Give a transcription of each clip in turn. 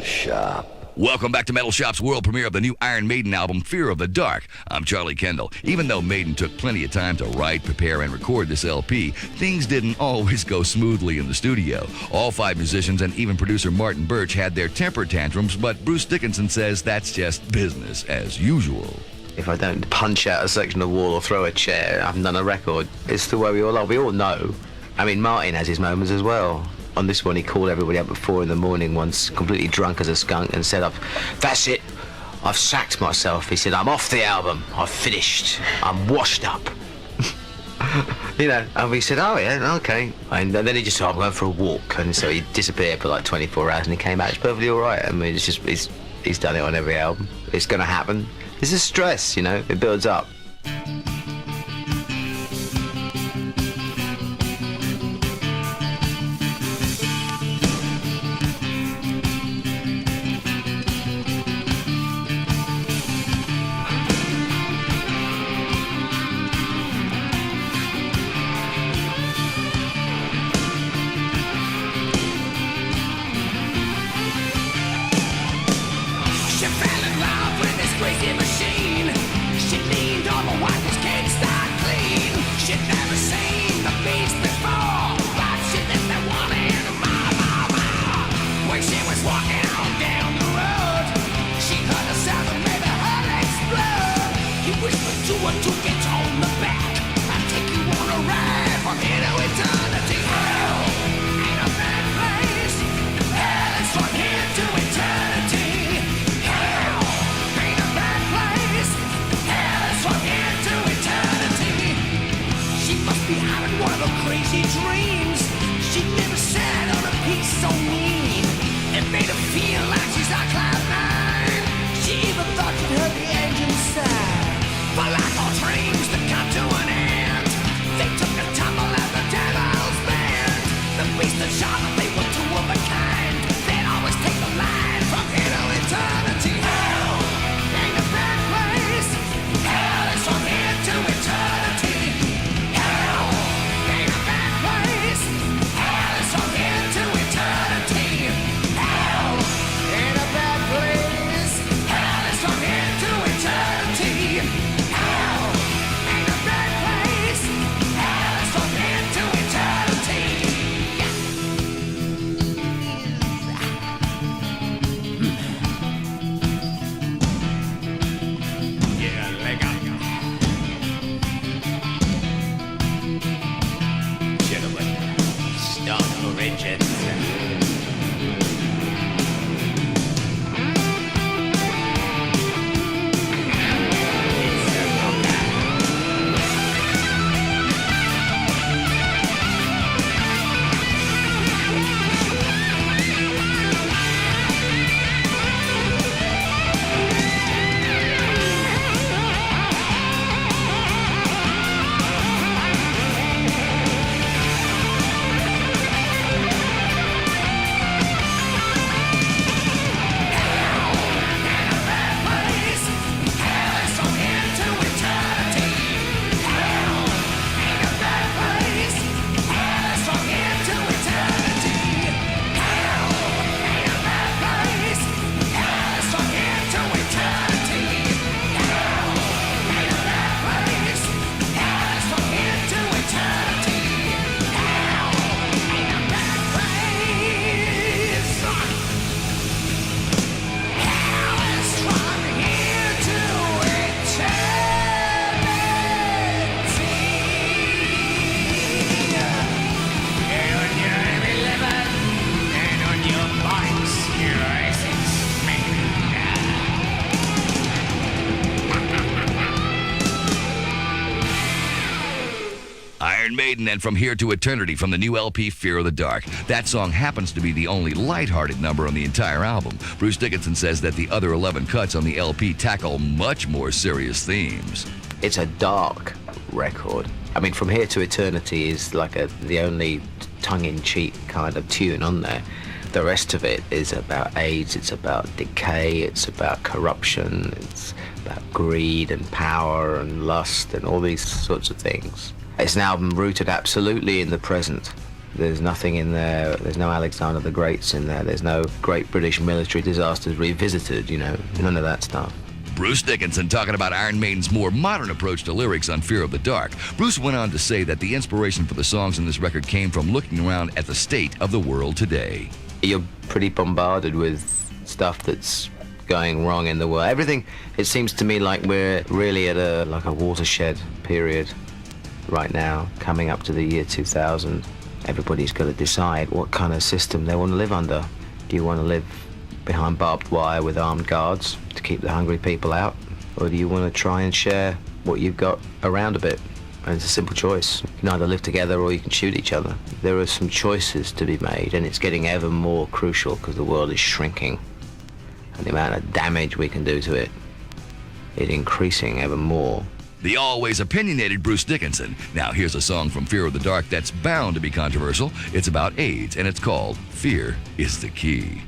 Shop. Welcome back to Metal Shop's world premiere of the new Iron Maiden album, Fear of the Dark. I'm Charlie Kendall. Even though Maiden took plenty of time to write, prepare, and record this LP, things didn't always go smoothly in the studio. All 5 musicians and even producer Martin Birch had their temper tantrums, but Bruce Dickinson says that's just business as usual. If I don't punch out a section of wall or throw a chair, I haven't done a record. It's the way we all are. We all know. I mean, Martin has his moments as well. On this one, he called everybody up at 4 a.m. once, completely drunk as a skunk, and said, "That's it. I've sacked myself." He said, "I'm off the album. I've finished. I'm washed up." You know, and we said, "Oh, yeah, okay." And then he just said, "I'm going for a walk." And so he disappeared for like 24 hours, and he came out. It's perfectly all right. I mean, it's just, he's done it on every album. It's going to happen. This is stress, you know. It builds up. She fell in love with this crazy machine. She leaned on my wife, can't start clean. She'd never seen the beast before, but she did that one in more. When she was walking on down the road, she heard the sound that made her explode. He whispered to her to get on the back. I'll take you on a ride from here to eternity. Hell ain't a bad place. Hell is from here to eternity. Behind one of her crazy dreams, she never sat on a piece so mean. It made her feel like she's on cloud 9. She even thought she'd heard the engine sigh. But like all dreams that come to an end, they took a tumble at the devil's band. The beast and Charlotte, they were two of a kind. They'd always take the line from here to eternity. Hell ain't a bad place. Hell is from here to eternity. Iron Maiden and From Here to Eternity from the new LP Fear of the Dark. That song happens to be the only lighthearted number on the entire album. Bruce Dickinson says that the other 11 cuts on the LP tackle much more serious themes. It's a dark record. I mean, From Here to Eternity is like the only tongue-in-cheek kind of tune on there. The rest of it is about AIDS, it's about decay, it's about corruption, it's about greed and power and lust and all these sorts of things. It's an album rooted absolutely in the present. There's nothing in there. There's no Alexander the Greats in there. There's no great British military disasters revisited, you know. None of that stuff. Bruce Dickinson talking about Iron Maiden's more modern approach to lyrics on Fear of the Dark. Bruce went on to say that the inspiration for the songs in this record came from looking around at the state of the world today. You're pretty bombarded with stuff that's going wrong in the world. Everything, it seems to me like we're really at a watershed period right now, coming up to the year 2000. Everybody's got to decide what kind of system they want to live under. Do you want to live behind barbed wire with armed guards to keep the hungry people out? Or do you want to try and share what you've got around a bit? And it's a simple choice. You can either live together or you can shoot each other. There are some choices to be made, and it's getting ever more crucial because the world is shrinking. And the amount of damage we can do to it is increasing ever more. The always opinionated Bruce Dickinson. Now here's a song from Fear of the Dark that's bound to be controversial. It's about AIDS, and it's called Fear is the Key.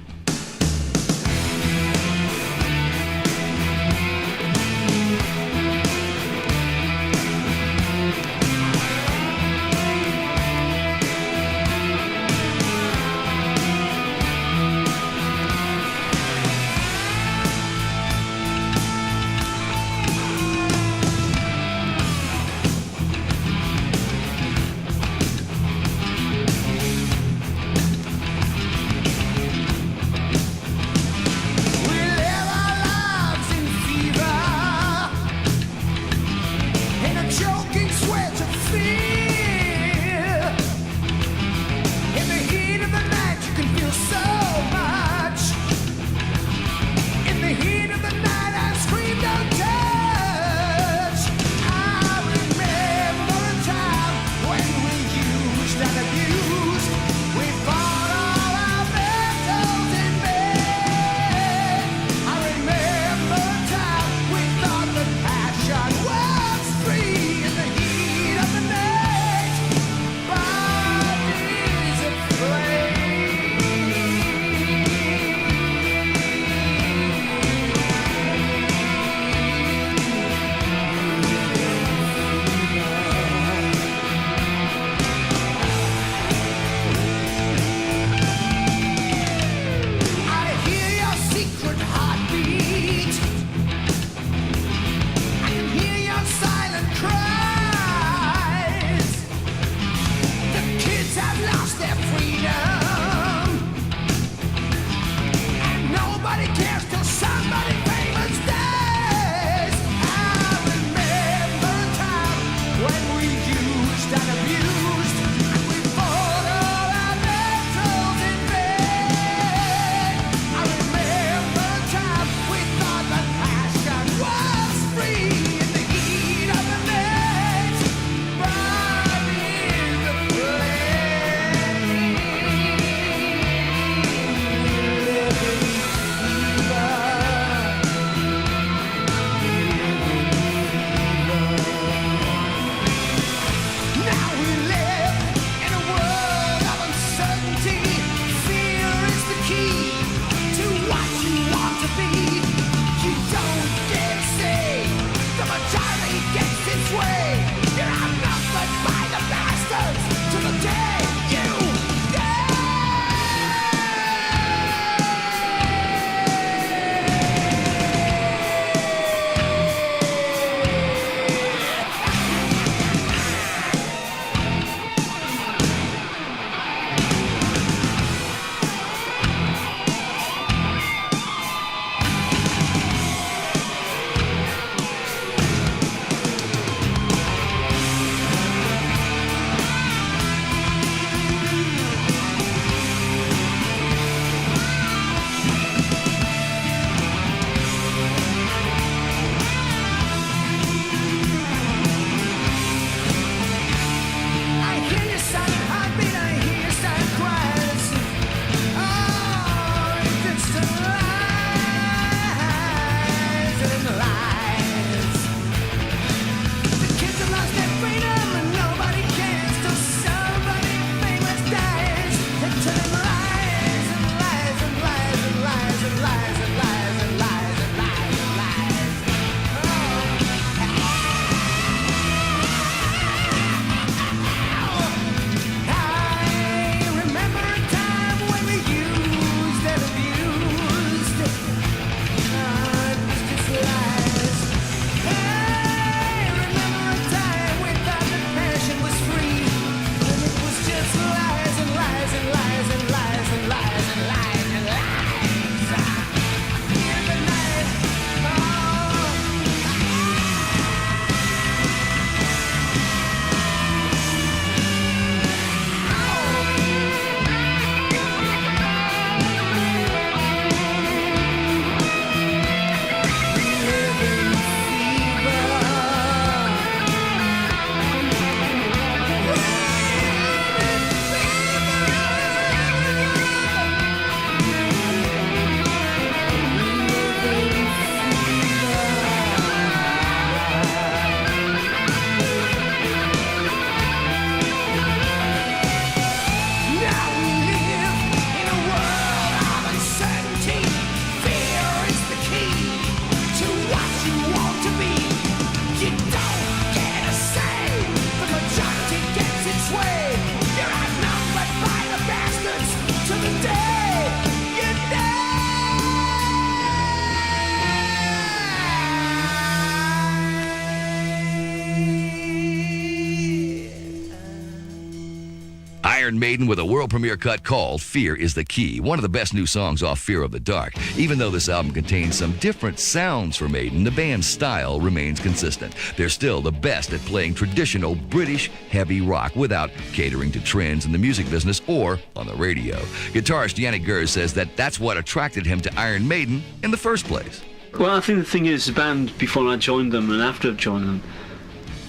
Maiden with a world premiere cut called Fear is the Key, one of the best new songs off Fear of the Dark. Even though this album contains some different sounds for Maiden, the band's style remains consistent. They're still the best at playing traditional British heavy rock without catering to trends in the music business or on the radio. Guitarist Yannick Gers says that that's what attracted him to Iron Maiden in the first place. Well, I think the thing is, the band, before I joined them and after I joined them,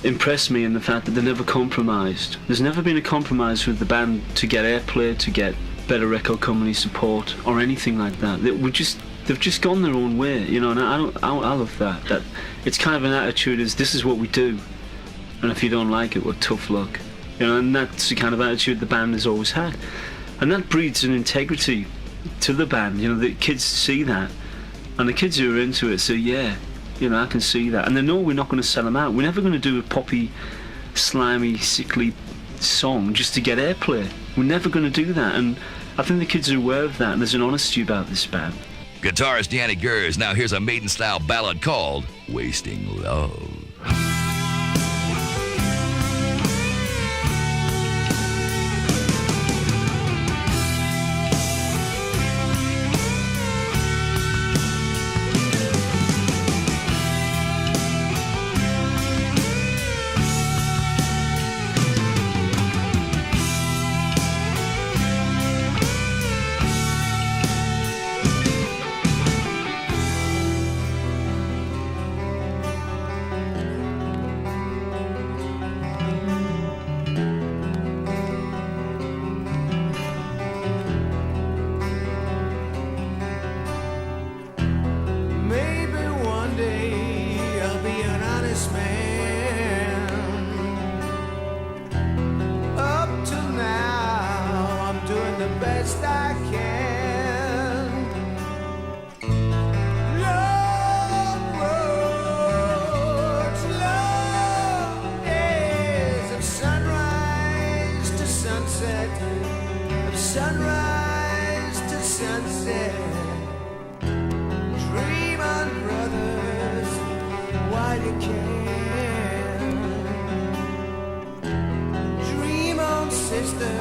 impressed me in the fact that they never compromised. There's never been a compromise with the band to get airplay, to get better record company support, or anything like that. They've just gone their own way, you know, and I love that. That it's kind of an attitude is, this is what we do, and if you don't like it, well, tough luck. You know, and that's the kind of attitude the band has always had. And that breeds an integrity to the band, you know, the kids see that. And the kids who are into it say, yeah, you know, I can see that. And they know we're not going to sell them out. We're never going to do a poppy, slimy, sickly song just to get airplay. We're never going to do that. And I think the kids are aware of that, and there's an honesty about this band. Guitarist Yannick Gers. Now here's a Maiden-style ballad called Wasting Love. Best I can. Long roads, long days of sunrise to sunset, of sunrise to sunset. Dream on, brothers, while you can. Dream on, sister.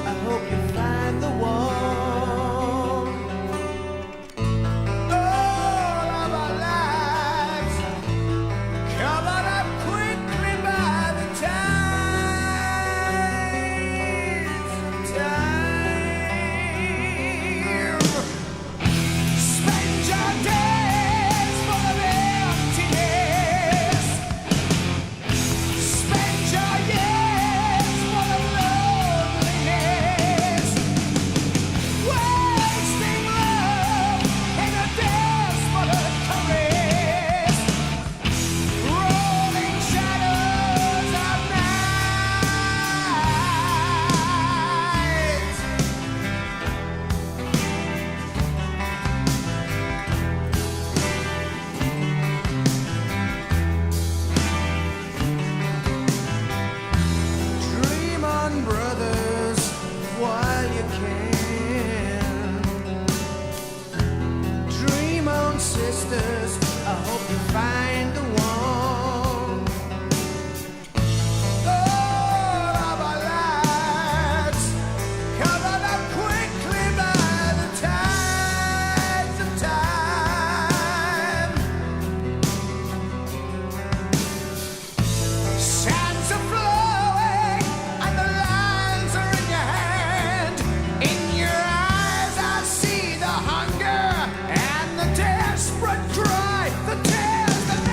I hope you find the one. All of our lives covered up quickly by the tides of time. Spend your days full of emptiness. Spend your years full of loneliness. Wasting love in a desperate caress. Rolling shadows of night. Dream on, brothers, while you can. Dream on, sisters, I hope you find the one. All of our lives covered up quickly by the tides of time. Sands are flowing and the lines are in your hand. In your eyes I see the hunger and the desperate cry, the tears that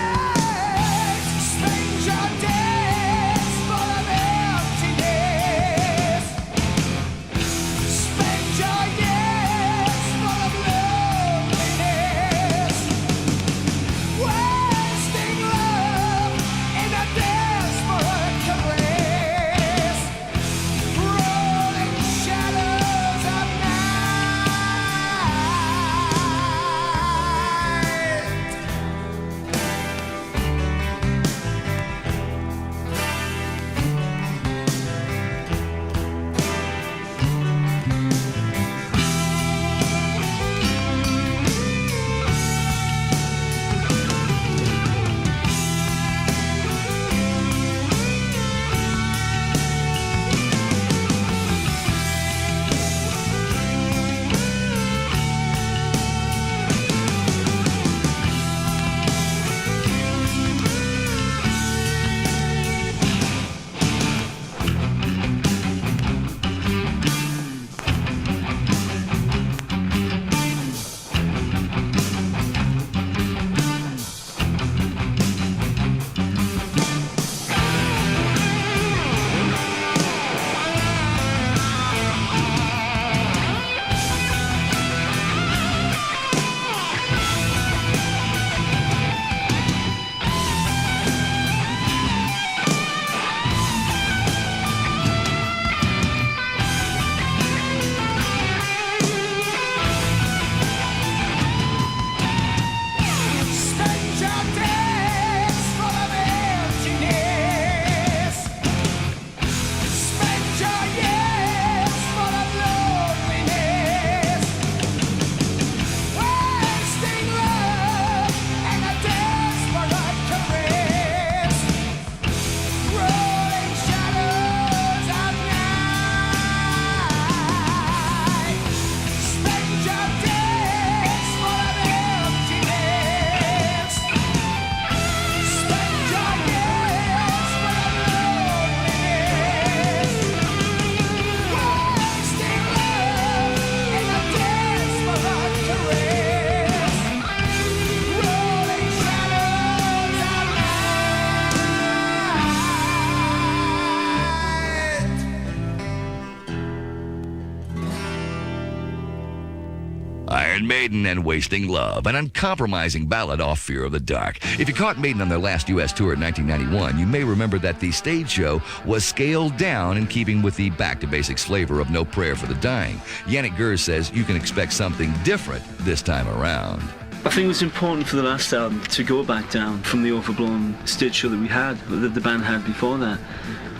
Iron Maiden and Wasting Love, an uncompromising ballad off Fear of the Dark. If you caught Maiden on their last U.S. tour in 1991, you may remember that the stage show was scaled down in keeping with the back-to-basics flavor of No Prayer for the Dying. Yannick Gers says you can expect something different this time around. I think it was important for the last album to go back down from the overblown stage show that we had, that the band had before that.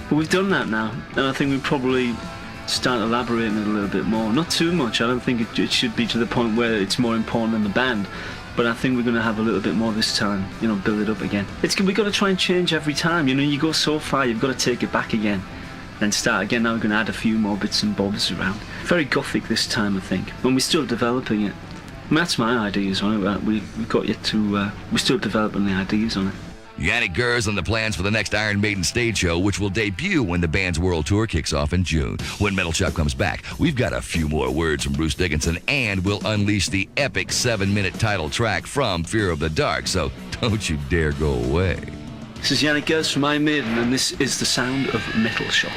But we've done that now, and I think we probably start elaborating it a little bit more. Not too much. I don't think it should be to the point where it's more important than the band. But I think we're going to have a little bit more this time, build it up again. We've got to try and change every time. You go so far, you've got to take it back again. Then start again. Now we're going to add a few more bits and bobs around. Very gothic this time, I think. And we're still developing it. I mean, that's my ideas on it. We've got yet to... we're still developing the ideas on it. Yannick Gers on the plans for the next Iron Maiden stage show, which will debut when the band's world tour kicks off in June. When Metal Shop comes back, we've got a few more words from Bruce Dickinson, and we'll unleash the epic 7-minute title track from Fear of the Dark, so don't you dare go away. This is Yannick Gers from Iron Maiden, and this is the sound of Metal Shop.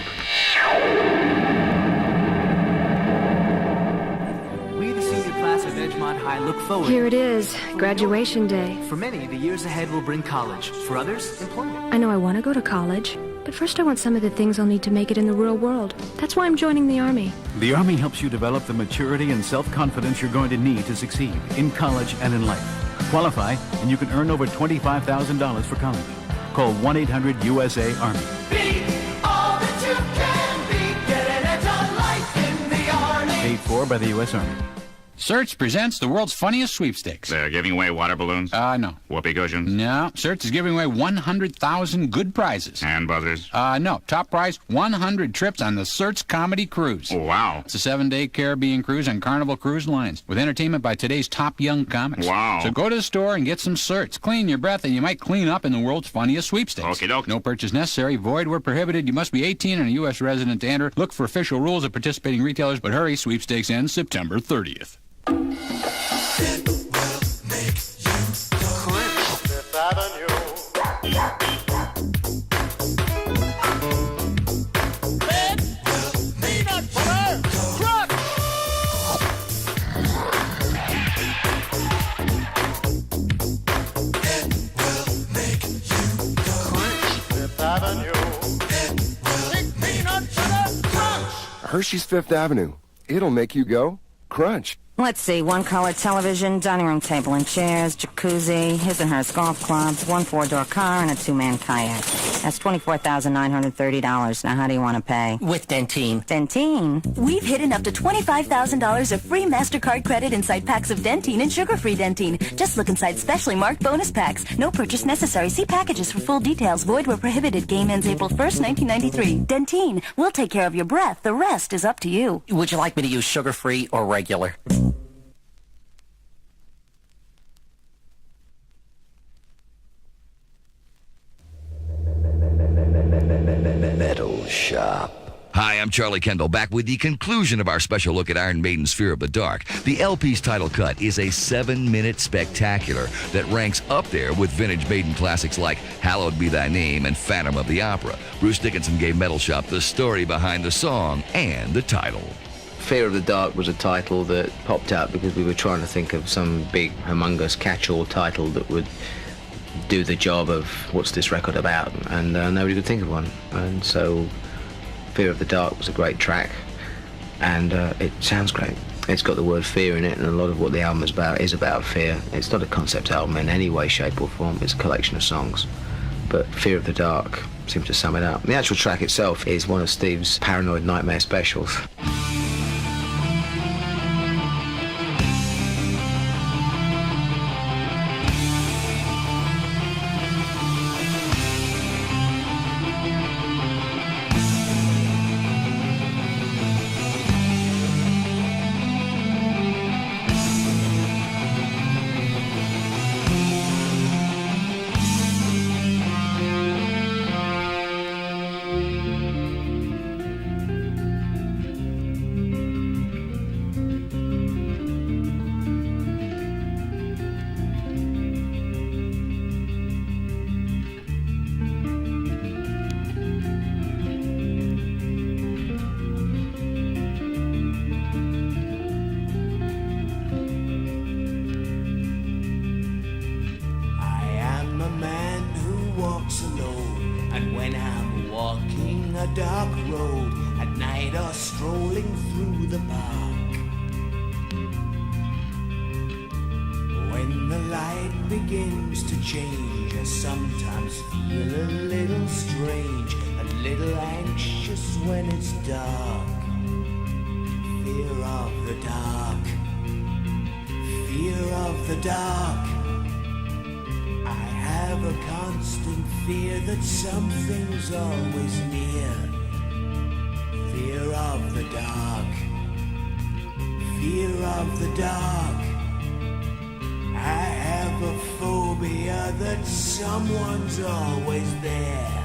Look forward. Here it is, graduation day. For many, the years ahead will bring college. For others, employment. I know I want to go to college, but first I want some of the things I'll need to make it in the real world. That's why I'm joining the Army. The Army helps you develop the maturity and self-confidence you're going to need to succeed in college and in life. Qualify, and you can earn over $25,000 for college. Call 1-800-USA-ARMY. Be all that you can be. Get an edge on life in the Army. Paid for by the U.S. Army. Search presents the world's funniest sweepstakes. They're giving away water balloons? No. Whoopee cushions? No. Search is giving away 100,000 good prizes. Hand buzzers? No. Top prize, 100 trips on the Search Comedy Cruise. Oh, wow. It's a 7-day Caribbean cruise on Carnival Cruise Lines with entertainment by today's top young comics. Wow. So go to the store and get some Search. Clean your breath and you might clean up in the world's funniest sweepstakes. Okie doke. No purchase necessary. Void where prohibited. You must be 18 and a U.S. resident to enter. Look for official rules at participating retailers, but hurry, sweepstakes ends September 30th. Hershey's Fifth Avenue. It'll make you go crunch. Let's see, one-color television, dining room table and chairs, jacuzzi, his and hers golf clubs, one four-door car, and a two-man kayak. That's $24,930. Now, how do you want to pay? With Dentine. Dentine? We've hidden up to $25,000 of free MasterCard credit inside packs of Dentine and sugar-free Dentine. Just look inside specially marked bonus packs. No purchase necessary. See packages for full details. Void where prohibited. Game ends April 1st, 1993. Dentine. We'll take care of your breath. The rest is up to you. Would you like me to use sugar-free or regular? Metal Shop. Hi, I'm Charlie Kendall, back with the conclusion of our special look at Iron Maiden's Fear of the Dark. The LP's title cut is a 7-minute spectacular that ranks up there with vintage Maiden classics like Hallowed Be Thy Name and Phantom of the Opera. Bruce Dickinson gave Metal Shop the story behind the song and the title. Fear of the Dark was a title that popped out because we were trying to think of some big, humongous catch-all title that would do the job of what's this record about, and nobody could think of one. And so Fear of the Dark was a great track, and it sounds great. It's got the word fear in it, and a lot of what the album is about fear. It's not a concept album in any way, shape or form. It's a collection of songs, but Fear of the Dark seems to sum it up. The actual track itself is one of Steve's Paranoid Nightmare specials. the park. When the light begins to change, I sometimes feel a little strange, a little anxious when it's dark. Fear of the dark, fear of the dark. I have a constant fear that something's always near. Fear of the dark, fear of the dark. I have a phobia that someone's always there.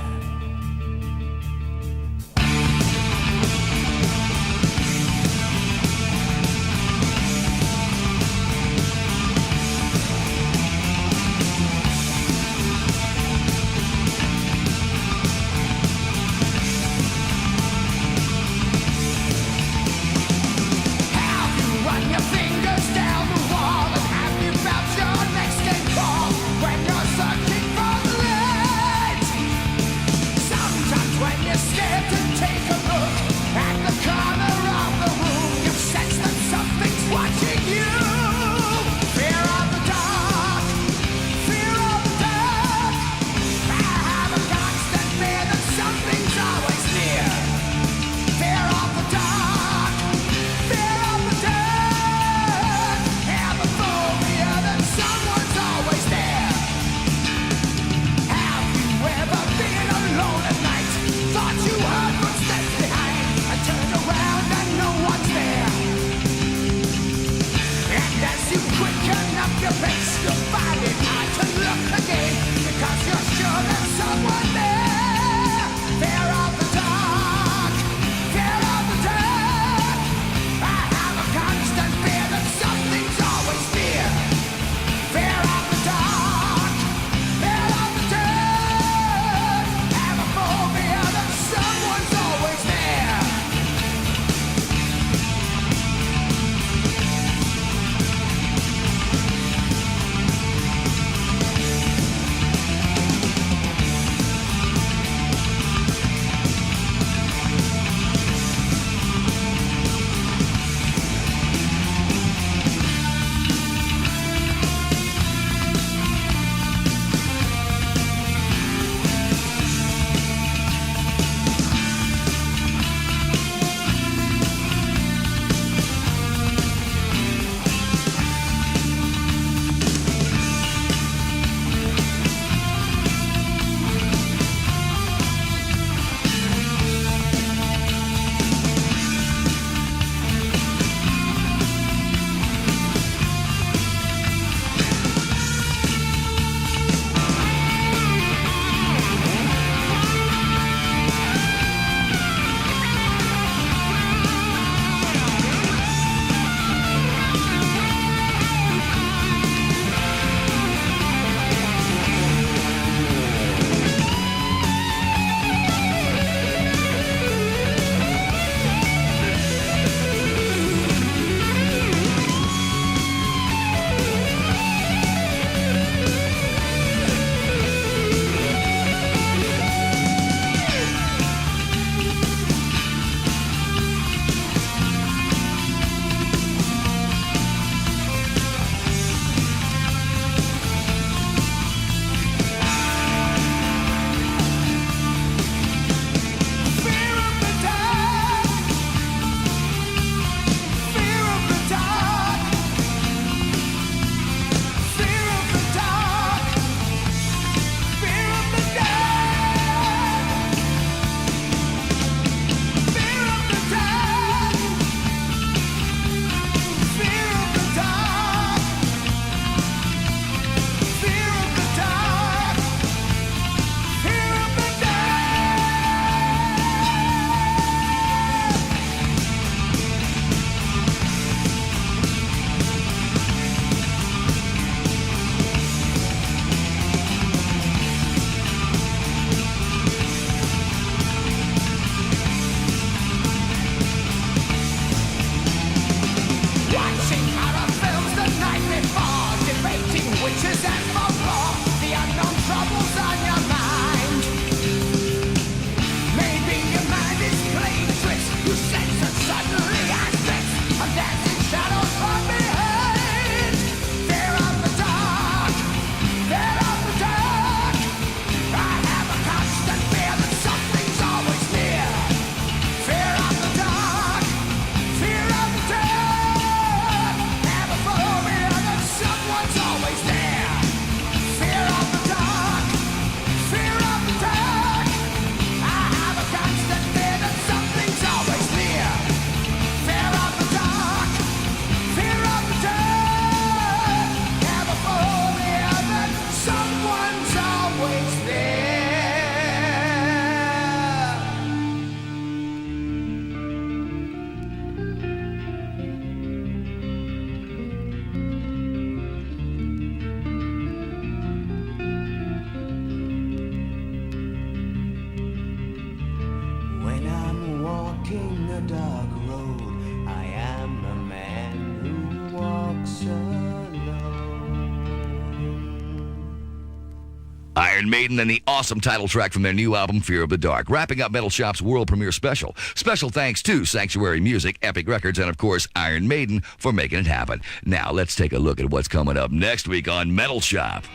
Iron Maiden and the awesome title track from their new album, Fear of the Dark. Wrapping up Metal Shop's world premiere special. Special thanks to Sanctuary Music, Epic Records, and of course, Iron Maiden for making it happen. Now, let's take a look at what's coming up next week on Metal Shop.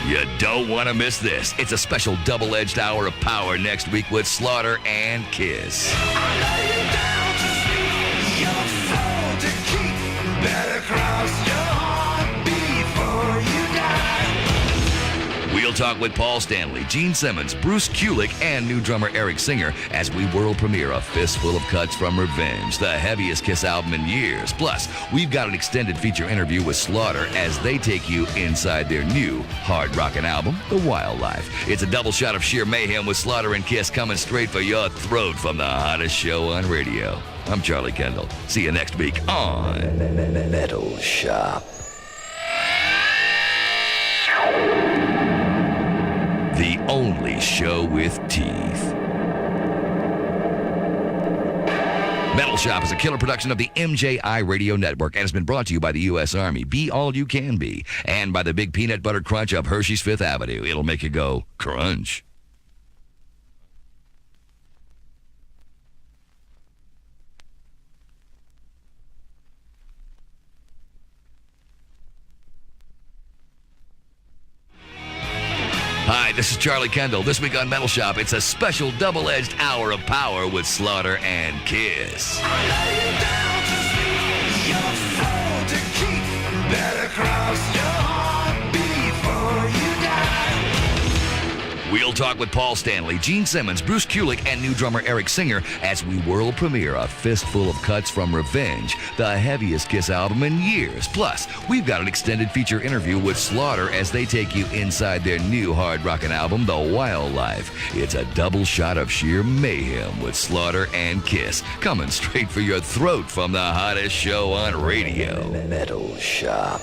You don't want to miss this. It's a special double-edged hour of power next week with Slaughter and Kiss. We'll talk with Paul Stanley, Gene Simmons, Bruce Kulick, and new drummer Eric Singer as we world premiere A Fistful of Cuts from Revenge, the heaviest Kiss album in years. Plus, we've got an extended feature interview with Slaughter as they take you inside their new hard rockin' album, The Wildlife. It's a double shot of sheer mayhem with Slaughter and Kiss coming straight for your throat from the hottest show on radio. I'm Charlie Kendall. See you next week on Metal Shop. The only show with teeth. Metal Shop is a killer production of the MJI Radio Network and has been brought to you by the U.S. Army. Be all you can be. And by the big peanut butter crunch of Hershey's Fifth Avenue. It'll make you go crunch. Hi, this is Charlie Kendall. This week on Metal Shop, it's a special double-edged hour of power with Slaughter and Kiss. We'll talk with Paul Stanley, Gene Simmons, Bruce Kulick, and new drummer Eric Singer as we world premiere A Fistful of Cuts from Revenge, the heaviest Kiss album in years. Plus, we've got an extended feature interview with Slaughter as they take you inside their new hard rockin' album, The Wildlife. It's a double shot of sheer mayhem with Slaughter and Kiss, coming straight for your throat from the hottest show on radio. Metal Shop.